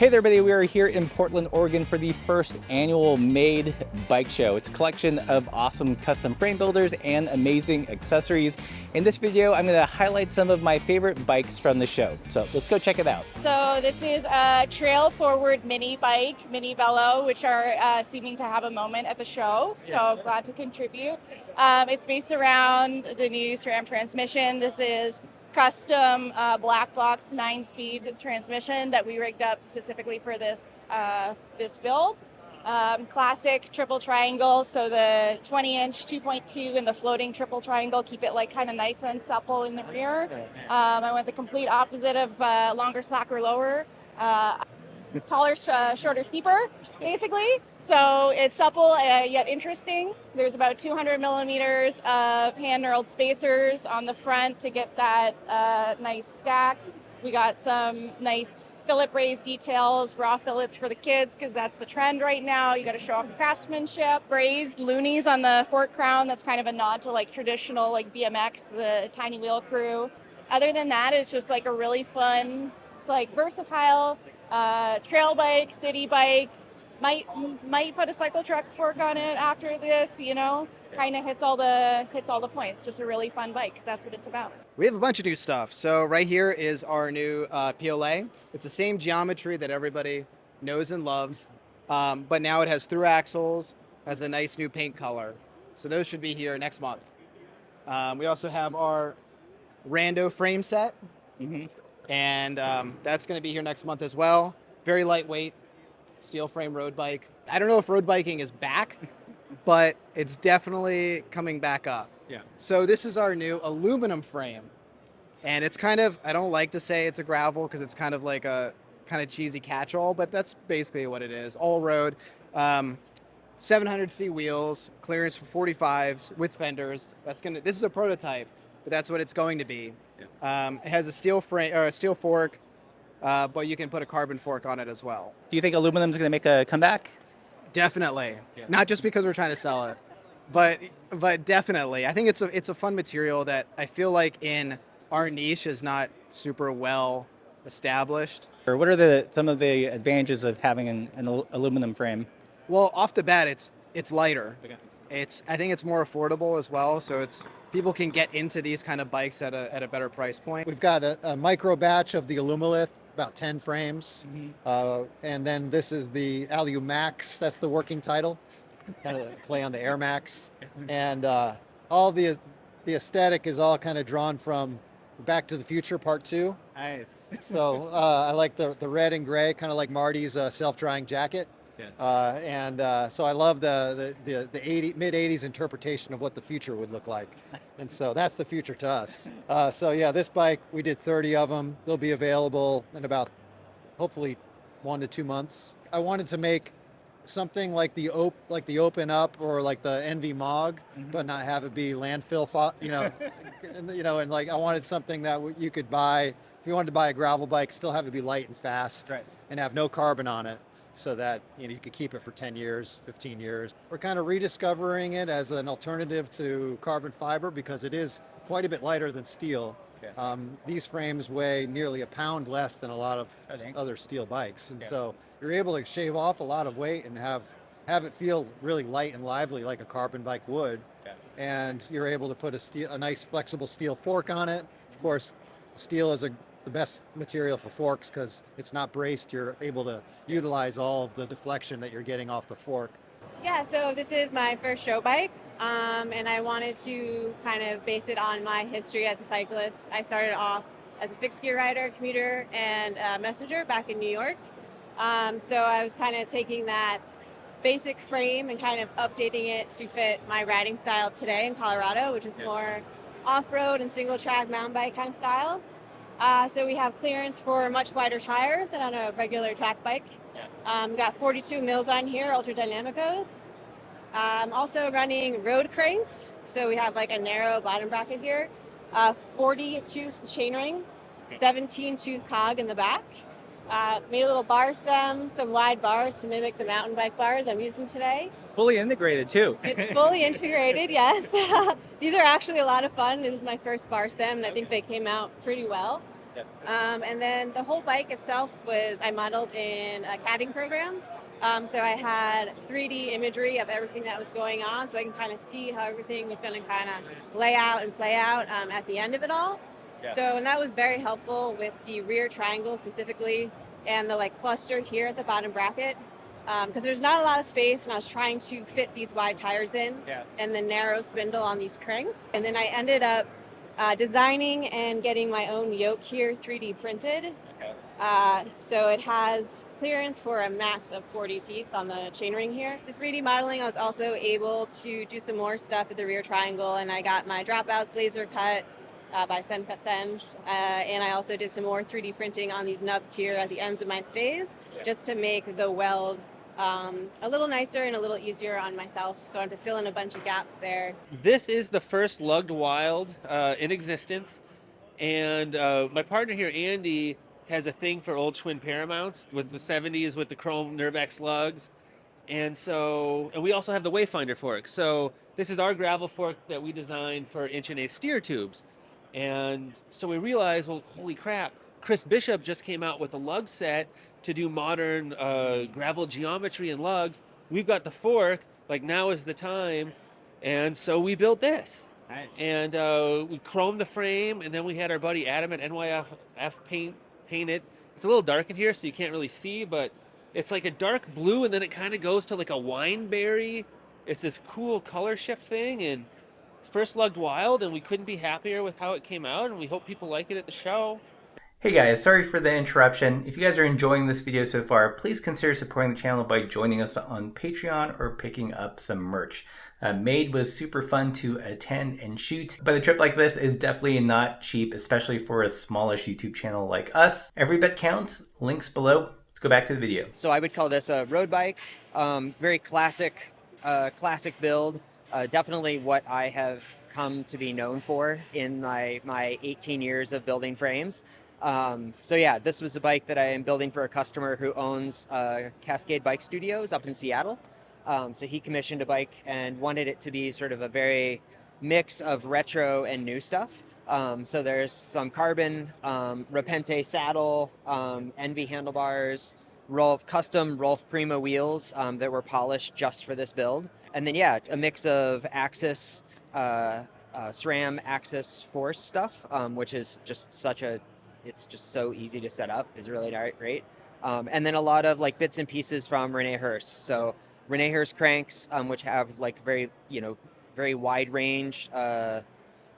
Hey there, everybody. We are here in Portland, Oregon for the first annual Made Bike Show. It's a collection of awesome custom frame builders and amazing accessories. In this video, I'm going to highlight some of my favorite bikes from the show. So let's go check it out. So this is a trail forward mini bike, Mini Velo, which are seeming to have a moment at the show. So glad to contribute. It's based around the new SRAM transmission. This is custom black box 9-speed transmission that we rigged up specifically for this this build. Classic triple triangle, so the 20-inch 2.2 and the floating triple triangle keep it like kind of nice and supple in the rear. I went the complete opposite of longer, slacker, lower. Taller, shorter, steeper, basically. So it's supple yet interesting. There's about 200 millimeters of hand knurled spacers on the front to get that nice stack. We got some nice fillet braze details, raw fillets for the kids because that's the trend right now. You got to show off your craftsmanship. Brazed loonies on the fork crown. That's kind of a nod to like traditional like BMX, the tiny wheel crew. Other than that, it's just like a really fun, it's like versatile trail bike, city bike. Might put a cycle truck fork on it after this, you know. Kind of hits all the points. Just a really fun bike because that's what it's about. We have a bunch of new stuff. So right here is our new PLA. It's the same geometry that everybody knows and loves, but now it has through axles, has a nice new paint color. So those should be here next month. We also have our Rando frame set, and that's going to be here next month as well. Very lightweight, steel frame road bike. I don't know if road biking is back, but it's definitely coming back up. Yeah. So this is our new aluminum frame. And it's kind of, I don't like to say it's a gravel because it's kind of like a kind of cheesy catch-all, but that's basically what it is. All road, 700C wheels, clearance for 45s with fenders. This is a prototype, but that's what it's going to be. Yeah. It has a steel frame or a steel fork, but you can put a carbon fork on it as well. Do you think aluminum's going to make a comeback? Definitely. Yeah. Not just because we're trying to sell it, but definitely. I think it's a fun material that I feel like in our niche is not super well established. Or what are some of the advantages of having an aluminum frame? Well, off the bat, it's lighter. Okay. I think it's more affordable as well, so people can get into these kind of bikes at a better price point. We've got a micro batch of the Alumilith, about 10 frames. And then this is the Alu Max, that's the working title, kind of play on the Air Max. And all the aesthetic is all kind of drawn from Back to the Future Part 2. Nice. So I like the red and gray, kind of like Marty's self-drying jacket. Yeah. So I love the mid-'80s interpretation of what the future would look like. And so that's the future to us. So yeah, this bike, we did 30 of them. They'll be available in about, hopefully, 1 to 2 months. I wanted to make something like the Open Up or like the Envy Mog, but not have it be landfill, and like I wanted something that you could buy, if you wanted to buy a gravel bike, still have it be light and fast, right, and have no carbon on it, so that you could keep it for 10 years, 15 years. We're kind of rediscovering it as an alternative to carbon fiber because it is quite a bit lighter than steel. Okay. These frames weigh nearly a pound less than a lot of other steel bikes, and so you're able to shave off a lot of weight and have it feel really light and lively like a carbon bike would. Okay. And you're able to put a nice flexible steel fork on it. Of course, steel is the best material for forks because it's not braced. You're able to utilize all of the deflection that you're getting off the fork. Yeah, so this is my first show bike, and I wanted to kind of base it on my history as a cyclist. I started off as a fixed gear rider, commuter, and messenger back in New York. So I was kind of taking that basic frame and kind of updating it to fit my riding style today in Colorado, which is more off-road and single track mountain bike kind of style. So we have clearance for much wider tires than on a regular track bike. We got 42 mils on here, Ultra Dynamicos. Also running road cranks, so we have like a narrow bottom bracket here. 40 tooth chainring, 17 tooth cog in the back. Made a little bar stem, some wide bars to mimic the mountain bike bars I'm using today. Fully integrated too. It's fully integrated, yes. These are actually a lot of fun. This is my first bar stem, and I think they came out pretty well. And then the whole bike itself I modeled in a CADing program. So I had 3D imagery of everything that was going on, so I can kind of see how everything was going to kind of lay out and play out at the end of it all. So, and that was very helpful with the rear triangle specifically, and the like cluster here at the bottom bracket, because there's not a lot of space, and I was trying to fit these wide tires in, and the narrow spindle on these cranks. And then I ended up designing and getting my own yoke here 3D printed. So it has clearance for a max of 40 teeth on the chainring here. The 3D modeling, I was also able to do some more stuff at the rear triangle, and I got my dropouts laser cut by Senpetsen, and I also did some more 3D printing on these nubs here at the ends of my stays, just to make the weld a little nicer and a little easier on myself, so I had to fill in a bunch of gaps there. This is the first lugged wild in existence, and my partner here, Andy, has a thing for old Schwinn Paramounts with the 70s with the chrome Nervex lugs, and we also have the Wayfinder fork. So this is our gravel fork that we designed for 1-1/8 steer tubes, and so we realized, well, holy crap, Chris Bishop just came out with a lug set to do modern gravel geometry and lugs. We've got the fork, like now is the time. And so we built this. Nice. And we chromed the frame, and then we had our buddy Adam at NYF paint it. It's a little dark in here, so you can't really see, but it's like a dark blue, and then it kind of goes to like a wineberry. It's this cool color shift thing, and first lugged wild, and we couldn't be happier with how it came out, and we hope people like it at the show. Hey guys, sorry for the interruption. If you guys are enjoying this video so far, please consider supporting the channel by joining us on Patreon or picking up some merch. Made was super fun to attend and shoot, but a trip like this is definitely not cheap, especially for a smallish YouTube channel like us. Every bit counts. Links below. Let's go back to the video. So I would call this a road bike, very classic build. Definitely what I have come to be known for in my 18 years of building frames. So yeah, this was a bike that I am building for a customer who owns Cascade Bike Studios up in Seattle. So he commissioned a bike and wanted it to be sort of a very mix of retro and new stuff. So there's some carbon, Repente saddle, Envy handlebars, custom Rolf Prima wheels that were polished just for this build. And then yeah, a mix of Axis, SRAM Axis Force stuff, which is just it's just so easy to set up. It's really great. And then a lot of like bits and pieces from Rene Hurst. So Rene Hurst cranks, which have like very wide range of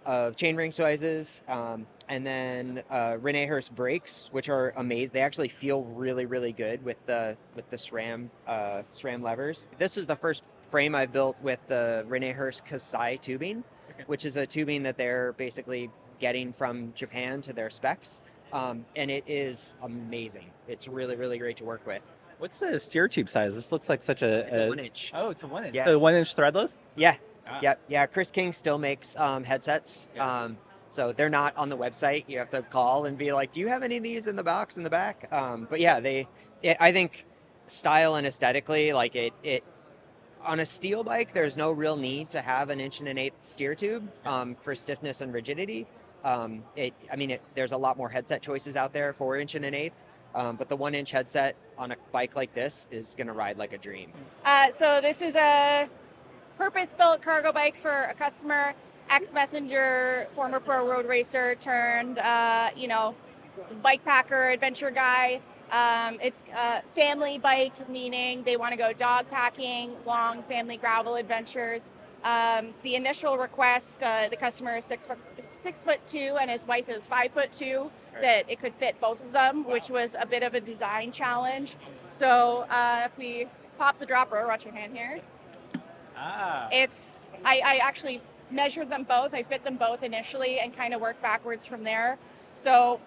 chainring sizes. And then Rene Hurst brakes, which are amazing. They actually feel really, really good with the SRAM levers. This is the first frame I built with the Rene Hurst Kasai tubing, which is a tubing that they're basically getting from Japan to their specs. And it is amazing. It's really, really great to work with. What's the steer tube size? This looks like such a 1 inch. Oh, it's a 1 inch. Yeah. So 1 inch threadless? Yeah. Ah. Yeah. Chris King still makes headsets. Yeah. So they're not on the website. You have to call and be like, do you have any of these in the box in the back? But yeah, I think style and aesthetically, like it on a steel bike, there's no real need to have an 1-1/8 steer tube for stiffness and rigidity. There's a lot more headset choices out there for 1-1/8, but the 1 inch headset on a bike like this is going to ride like a dream. So this is a purpose-built cargo bike for a customer, ex-messenger, former pro road racer turned, bike packer, adventure guy. It's a family bike, meaning they want to go dog packing, long family gravel adventures. The initial request, the customer is 6'2" and his wife is 5'2", that it could fit both of them, which was a bit of a design challenge. So if we pop the dropper, watch your hand here. I actually measured them both. I fit them both initially and kind of worked backwards from there. So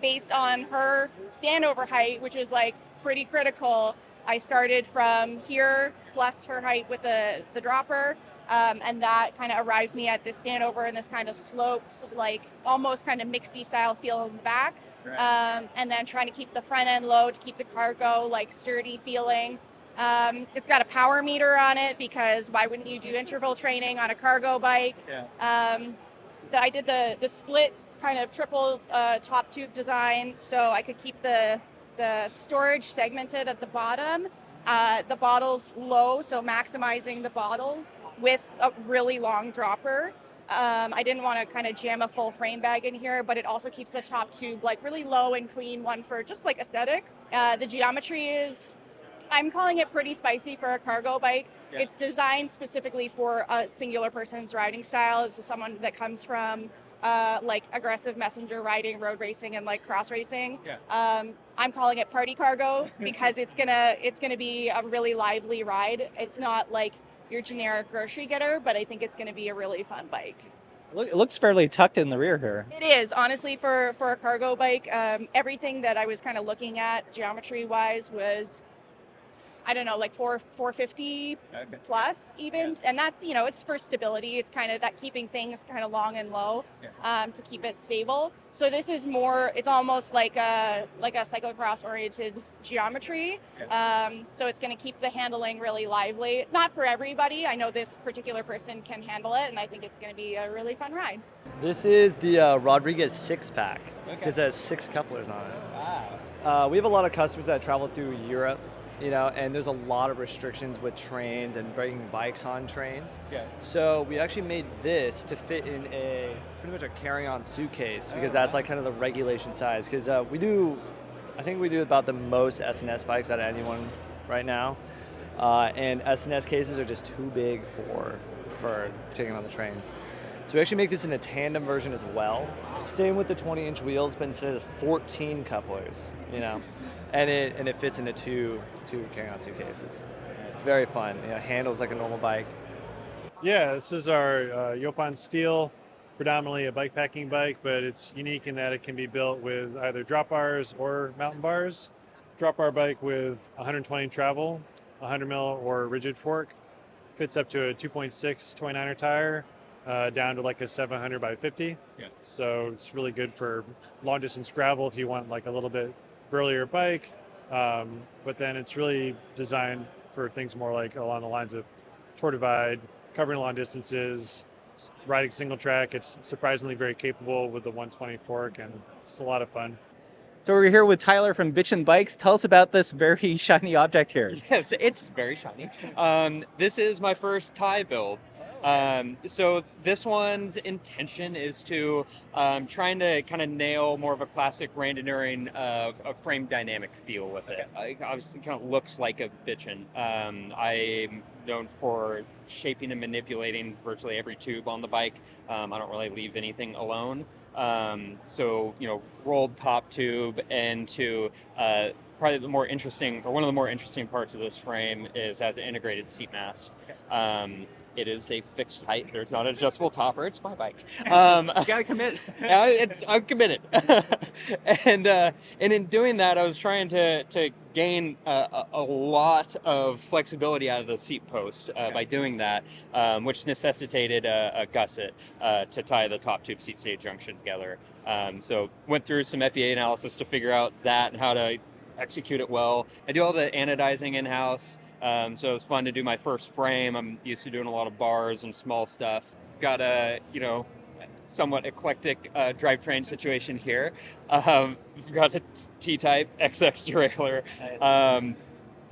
based on her standover height, which is like pretty critical, I started from here plus her height with the dropper. And that kind of arrived me at this standover and this kind of sloped, like almost kind of mixy style feel in the back. Right. And then trying to keep the front end low to keep the cargo like sturdy feeling. It's got a power meter on it because why wouldn't you do interval training on a cargo bike? Yeah. I did the split kind of triple top tube design, so I could keep the storage segmented at the bottom, the bottles low, so maximizing the bottles with a really long dropper. I didn't want to kind of jam a full frame bag in here, but it also keeps the top tube like really low and clean, one for just like aesthetics. The geometry is, I'm calling it pretty spicy for a cargo bike. Yeah. It's designed specifically for a singular person's riding style. It's someone that comes from like aggressive messenger riding, road racing, and like cross racing. Yeah. I'm calling it party cargo because it's gonna be a really lively ride. It's not like your generic grocery getter, but I think it's gonna be a really fun bike. It looks fairly tucked in the rear here. It is, honestly, for a cargo bike. Everything that I was kind of looking at geometry wise was, I don't know, like 450 Okay. plus even. And that's, it's for stability. It's kind of that keeping things kind of long and low to keep it stable. So this is more, it's almost like a cyclocross oriented geometry. So it's going to keep the handling really lively. Not for everybody. I know this particular person can handle it, and I think it's going to be a really fun ride. This is the Rodriguez 6-pack. Okay. Because it has 6 couplers on it. Wow. We have a lot of customers that travel through Europe, and there's a lot of restrictions with trains and bringing bikes on trains. Yeah. So we actually made this to fit in pretty much a carry-on suitcase because that's like kind of the regulation size. Because I think we do about the most S&S bikes out of anyone right now. And S&S cases are just too big for taking on the train. So we actually make this in a tandem version as well, staying with the 20-inch wheels, but instead of 14 couplers, and it fits into two carry-on suitcases. It's very fun. Handles like a normal bike. Yeah, this is our Yopan Steel, predominantly a bike packing bike, but it's unique in that it can be built with either drop bars or mountain bars. Drop bar bike with 120 travel, 100 mil or rigid fork, fits up to a 2.6 29er tire, down to like a 700 by 50. Yeah. So it's really good for long distance gravel if you want like a little bit burlier bike. But then it's really designed for things more like along the lines of Tour Divide, covering long distances, riding single track. It's surprisingly very capable with the 120 fork, and it's a lot of fun. So we're here with Tyler from Bitchin' Bikes. Tell us about this very shiny object here. Yes, it's very shiny. This is my first tie build. So this one's intention is to trying to kind of nail more of a classic Randonneuring a frame dynamic feel with it. It obviously kind of looks like a Bitchin'. I'm known for shaping and manipulating virtually every tube on the bike. I don't really leave anything alone. So, rolled top tube into probably the more interesting, or one of the more interesting parts of this frame is as an integrated seat mast. It is a fixed height. There's not an adjustable topper. It's my bike. You gotta commit. I'm committed. And in doing that, I was trying to gain a lot of flexibility out of the seat post by doing that, which necessitated a gusset to tie the top tube seat stage junction together. So went through some FEA analysis to figure out that and how to execute it well. I do all the anodizing in-house. So it was fun to do my first frame. I'm used to doing a lot of bars and small stuff. Got a, somewhat eclectic drivetrain situation here. Got a T-type XX derailleur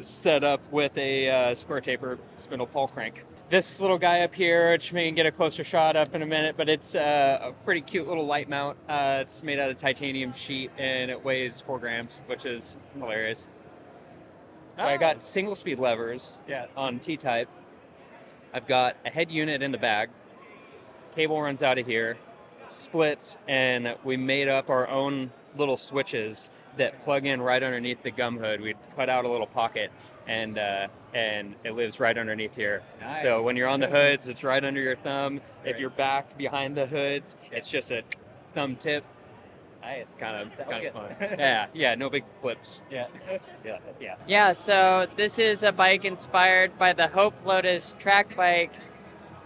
set up with a square taper spindle pawl crank. This little guy up here, which we can get a closer shot up in a minute, but it's a pretty cute little light mount. It's made out of titanium sheet and it weighs 4 grams, which is hilarious. So I got single speed levers on T-type. I've got a head unit in the bag. Cable runs out of here, splits, and we made up our own little switches that plug in right underneath the gum hood. We cut out a little pocket, and it lives right underneath here. Nice. So when you're on the hoods, it's right under your thumb. If you're back behind the hoods, it's just a thumb tip. Kind of fun. Yeah, no big flips. Yeah. Yeah, so this is a bike inspired by the Hope Lotus track bike,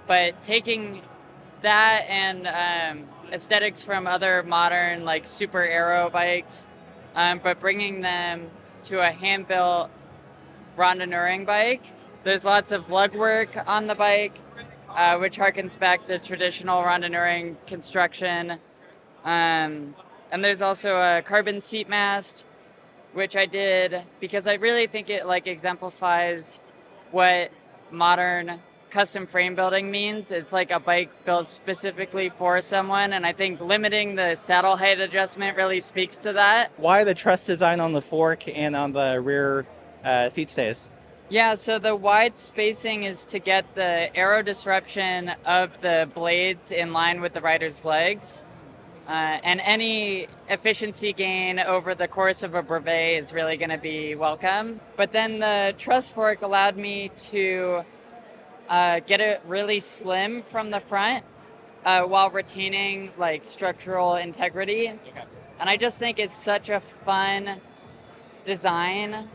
but taking that and aesthetics from other modern like super aero bikes, but bringing them to a hand-built Randonneuring bike. There's lots of lug work on the bike, which harkens back to traditional Randonneuring construction. And there's also a carbon seat mast, which I did because I really think it like exemplifies what modern custom frame building means. It's like a bike built specifically for someone, and I think limiting the saddle height adjustment really speaks to that. Why the truss design on the fork and on the rear seat stays? Yeah, so the wide spacing is to get the aero disruption of the blades in line with the rider's legs. And any efficiency gain over the course of a brevet is really going to be welcome. But then the truss fork allowed me to get it really slim from the front while retaining like structural integrity. And I just think it's such a fun design,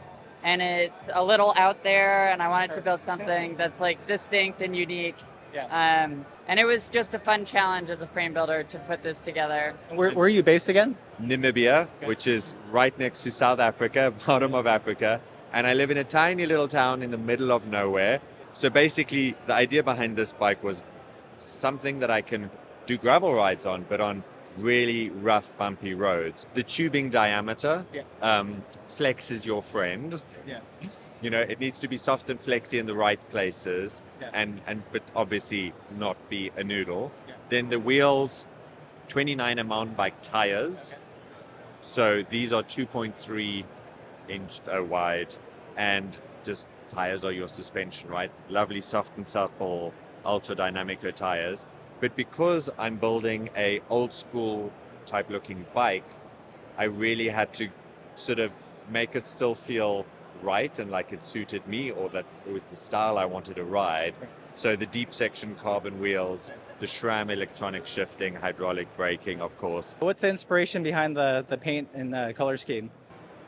and it's a little out there, and I wanted to build something that's like distinct and unique. And it was just a fun challenge as a frame builder to put this together. Where are you based again? Namibia, which is right next to South Africa, bottom of Africa. And I live in a tiny little town in the middle of nowhere. So basically, the idea behind this bike was something that I can do gravel rides on, but on really rough, bumpy roads. The tubing diameter flexes your friend. You know, it needs to be soft and flexy in the right places, and but obviously not be a noodle. Then the wheels, 29 mountain bike tires. So these are 2.3 inch wide, and just tires are your suspension, right? Lovely, soft and supple, ultra dynamic tires. But because I'm building a old school type looking bike, I really had to sort of make it still feel right and like it suited me, or that it was the style I wanted to ride. So the deep section carbon wheels, the SRAM electronic shifting, hydraulic braking, of course. What's the inspiration behind the paint and the color scheme?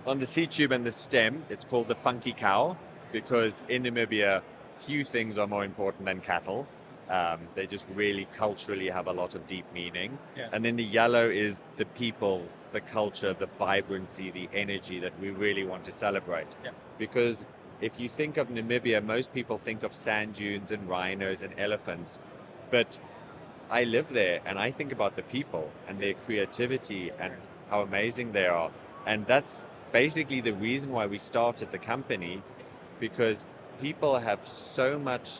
On the seat tube and the stem, it's called the funky cow, because in Namibia, few things are more important than cattle. They just really culturally have a lot of deep meaning. And then the yellow is the people, the culture, the vibrancy, the energy that we really want to celebrate. Because if you think of Namibia, most people think of sand dunes and rhinos and elephants. But I live there and I think about the people and their creativity and how amazing they are. And that's basically the reason why we started the company, because people have so much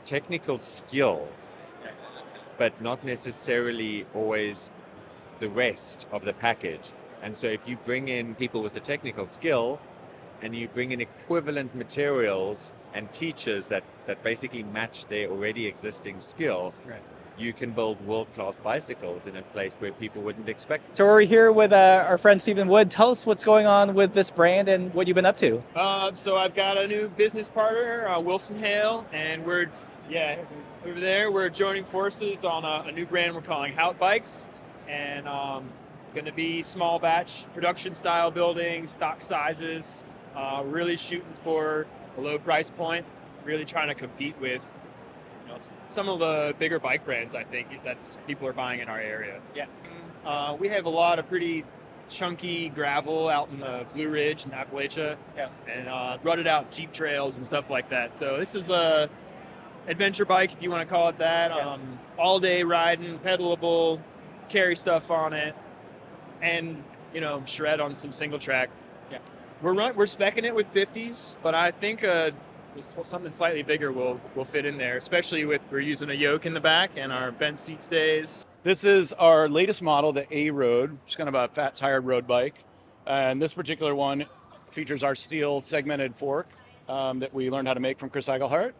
technical skill, but not necessarily always the rest of the package. And so if you bring in people with the technical skill and you bring in equivalent materials and teachers that basically match their already existing skill, you can build world-class bicycles in a place where people wouldn't expect. So we're here with our friend Stephen Wood. Tell us what's going on with this brand and what you've been up to. So I've got a new business partner, Wilson Hale, and we're over there. We're joining forces on a new brand we're calling Hout Bikes, and going to be small batch production style building, stock sizes. Really shooting for a low price point. Really trying to compete with some of the bigger bike brands. I think that's people are buying in our area. We have a lot of pretty chunky gravel out in the Blue Ridge and Appalachia, and rutted out Jeep trails and stuff like that. So this is a adventure bike, if you want to call it that. All day riding, pedalable, carry stuff on it, and shred on some single track. We're speccing it with 50s, but I think something slightly bigger will fit in there, especially we're using a yoke in the back and our bent seat stays. This is our latest model, the A-Road, which is kind of a fat tired road bike. And this particular one features our steel segmented fork that we learned how to make from Chris Eichelhart.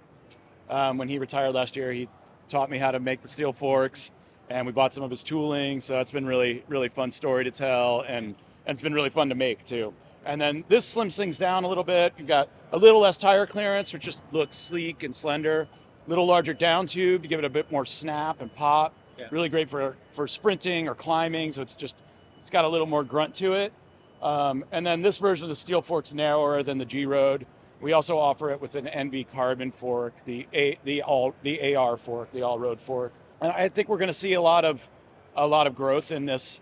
When he retired last year, he taught me how to make the steel forks, and we bought some of his tooling. So it's been really, really fun story to tell, and it's been really fun to make too. And then this slims things down a little bit. You've got a little less tire clearance, which just looks sleek and slender. A little larger down tube to give it a bit more snap and pop. Really great for sprinting or climbing. So it's got a little more grunt to it. And then this version of the steel fork's narrower than the G-Road. We also offer it with an NV carbon fork, the AR fork, the all-road fork. And I think we're going to see a lot of growth in this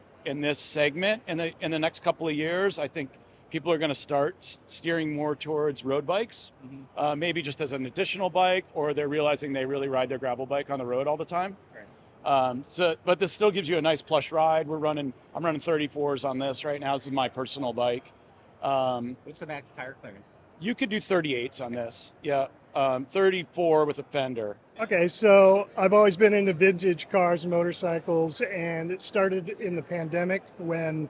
segment in the next couple of years. I think people are going to start steering more towards road bikes, maybe just as an additional bike, or they're realizing they really ride their gravel bike on the road all the time. But this still gives you a nice plush ride. I'm running 34s on this right now. This is my personal bike. What's the max tire clearance? You could do 38s on this. Yeah. 34 with a fender. Okay, so I've always been into vintage cars and motorcycles, and it started in the pandemic when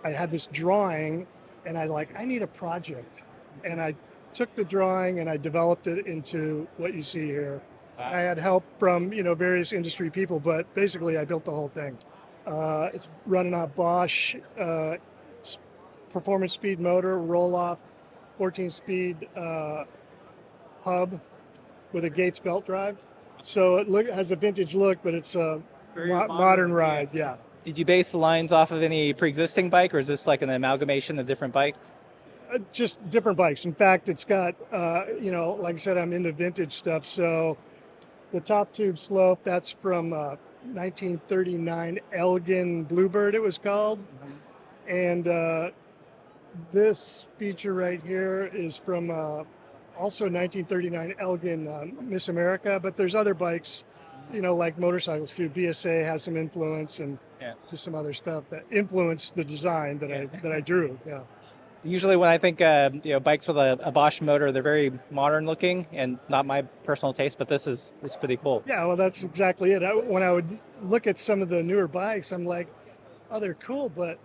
I had this drawing, and I need a project. And I took the drawing and I developed it into what you see here. Wow. I had help from, various industry people, but basically I built the whole thing. It's running on Bosch performance speed motor, roll-off, 14-speed hub with a Gates belt drive. So it has a vintage look, but it's a modern ride, yeah. Did you base the lines off of any pre-existing bike, or is this like an amalgamation of different bikes? Just different bikes. In fact, it's got, like I said, I'm into vintage stuff. So the top tube slope, that's from 1939 Elgin Bluebird, it was called. And this feature right here is from also 1939 Elgin Miss America. But there's other bikes, like motorcycles too. BSA has some influence, and just some other stuff that influenced the design that I drew. Yeah. Usually when I think bikes with a Bosch motor, they're very modern looking and not my personal taste, but this is pretty cool. Yeah, well, that's exactly it. When I would look at some of the newer bikes, I'm like, oh, they're cool, but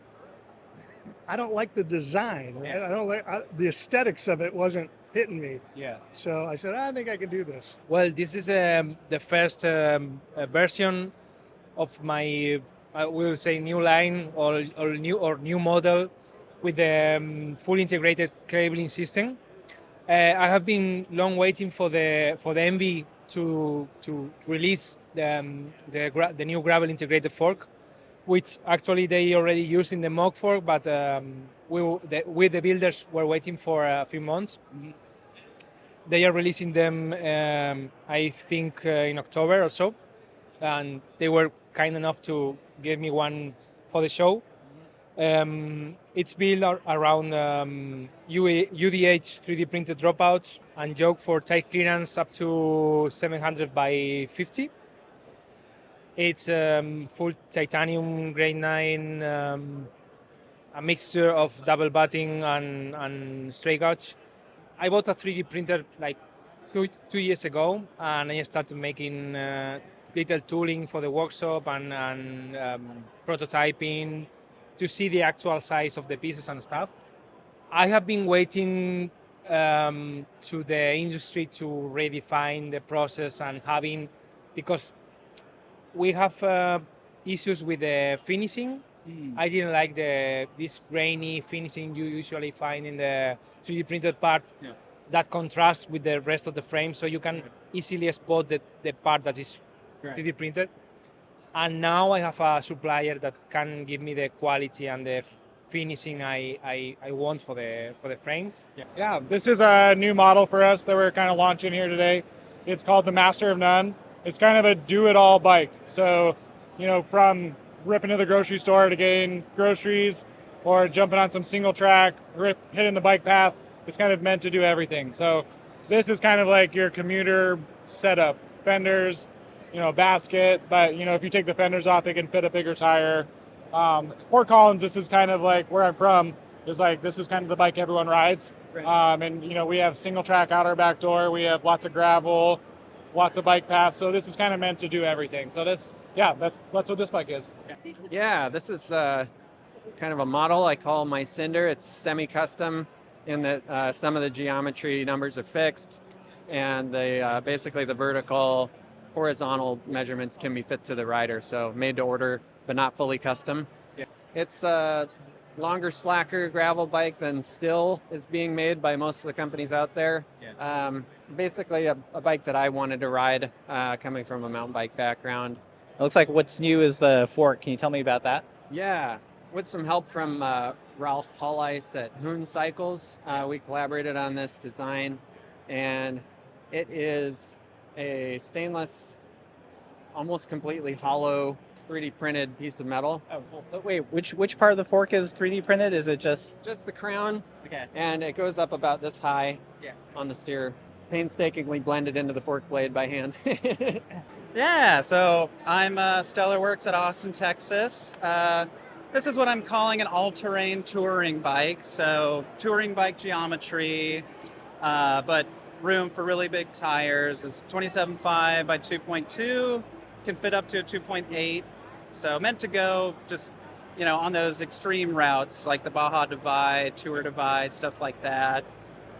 I don't like the design. Right? I don't like the aesthetics of it wasn't hitting me. Yeah. So I said, I think I can do this. Well, this is the first version of my, I will say, new line or new model with the full integrated cabling system. I have been long waiting for the ENVE to release the new gravel integrated fork, which actually they already use in the mock fork, but with the builders were waiting for a few months. They are releasing them, I think, in October or so, and they were kind enough to give me one for the show. It's built around UDH 3D printed dropouts and yoke for tight clearance up to 700 by 50. It's full titanium grade 9, a mixture of double butting and straight gauge. I bought a 3D printer like 2 years ago, and I started making little tooling for the workshop and prototyping to see the actual size of the pieces and stuff. I have been waiting to the industry to redefine the process and because we have issues with the finishing. I didn't like this grainy finishing you usually find in the 3D printed part. That contrasts with the rest of the frame, so you can easily spot the part that is 3D printed. And now I have a supplier that can give me the quality and the finishing I want for the frames. Yeah, this is a new model for us that we're kind of launching here today. It's called the Master of None. It's kind of a do-it-all bike. So, from ripping to the grocery store to getting groceries or jumping on some single track, hitting the bike path, it's kind of meant to do everything. So this is kind of like your commuter setup. Fenders, basket, but if you take the fenders off, they can fit a bigger tire. Fort Collins, this is kind of like where I'm from, is like this is kind of the bike everyone rides. And we have single track out our back door, we have lots of gravel, lots of bike paths, so this is kind of meant to do everything. So that's what this bike is. Yeah, this is kind of a model I call my Cinder. It's semi-custom in that some of the geometry numbers are fixed, and basically the vertical horizontal measurements can be fit to the rider, so made to order but not fully custom. It's a longer, slacker gravel bike than still is being made by most of the companies out there. Basically a bike that I wanted to ride coming from a mountain bike background. It looks like what's new is the fork. Can you tell me about that? Yeah, with some help from Ralph Hollice at Hoon Cycles, we collaborated on this design, and it is a stainless, almost completely hollow 3D printed piece of metal. Oh, so wait, which part of the fork is 3D printed? Is it just the crown? Okay. And it goes up about this high on the steer painstakingly blended into the fork blade by hand. Yeah, so I'm Stellar Works at Austin, Texas. This is what I'm calling an all-terrain touring bike. So touring bike geometry, but room for really big tires. It's 27.5 by 2.2, can fit up to a 2.8. So meant to go just, on those extreme routes like the Baja Divide, Tour Divide, stuff like that.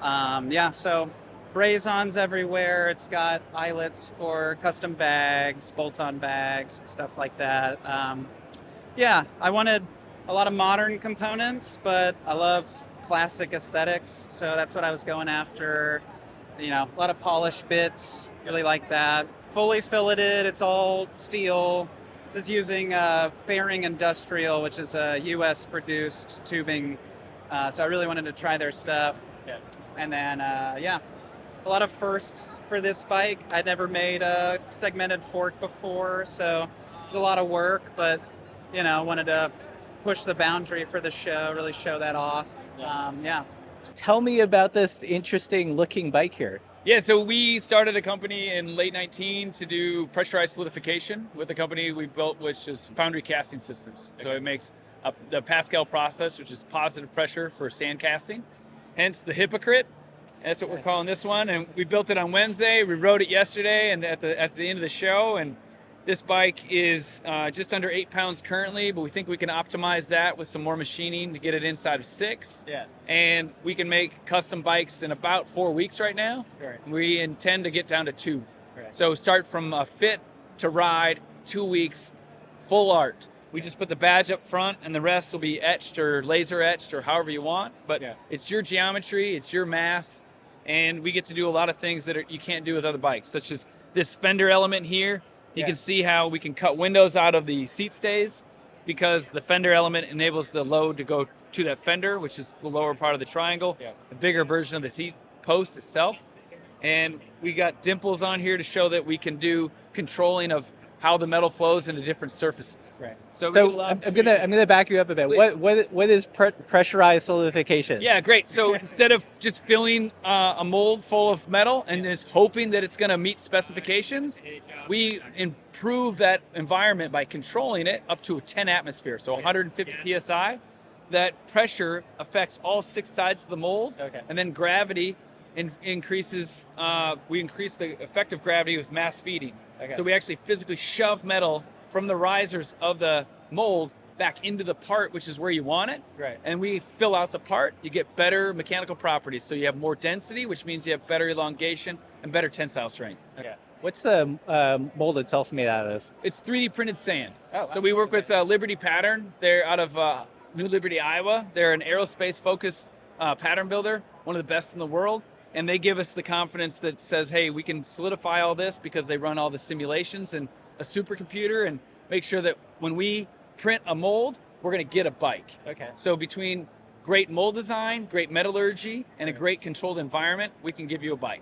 So Brazons everywhere. It's got eyelets for custom bags, bolt-on bags, stuff like that. I wanted a lot of modern components, but I love classic aesthetics, so that's what I was going after. A lot of polished bits, really like that. Fully filleted, it's all steel. This is using Fairing Industrial, which is a US produced tubing. So I really wanted to try their stuff. Yeah. And then, a lot of firsts for this bike. I'd never made a segmented fork before, so it's a lot of work, but wanted to push the boundary for the show, really show that off. Tell me about this interesting looking bike here. Yeah, so we started a company in late 19 to do pressurized solidification with a company we built, which is Foundry Casting Systems. So it makes the Pascal process, which is positive pressure for sand casting, hence the Hypocrite. That's what we're calling this one. And we built it on Wednesday. We rode it yesterday and at the end of the show. And this bike is just under 8 pounds currently, but we think we can optimize that with some more machining to get it inside of 6. Yeah. And we can make custom bikes in about 4 weeks right now. Right. We intend to get down to 2. Right. So start from a fit to ride, 2 weeks, full art. We just put the badge up front and the rest will be etched or laser etched or however you want. But it's your geometry, it's your mass, and we get to do a lot of things that you can't do with other bikes, such as this fender element here. You can see how we can cut windows out of the seat stays because the fender element enables the load to go to that fender, which is the lower part of the triangle, the bigger version of the seat post itself. And we got dimples on here to show that we can do controlling of how the metal flows into different surfaces. Right. So I'm gonna back you up a bit. What is pressurized solidification? Yeah, great. So instead of just filling a mold full of metal and just hoping that it's going to meet specifications, we improve that environment by controlling it up to 10 atmosphere, so 150 psi. That pressure affects all 6 sides of the mold, and then gravity increases. We increase the effective gravity with mass feeding. So we actually physically shove metal from the risers of the mold back into the part, which is where you want it. Right. And we fill out the part, you get better mechanical properties. So you have more density, which means you have better elongation and better tensile strength. Okay. What's the mold itself made out of? It's 3D printed sand. Oh, wow. So we work with Liberty Pattern. They're out of New Liberty, Iowa. They're an aerospace focused pattern builder, one of the best in the world. And they give us the confidence that says, hey, we can solidify all this because they run all the simulations and a supercomputer and make sure that when we print a mold, we're going to get a bike. Okay. So between great mold design, great metallurgy, and a great controlled environment, we can give you a bike.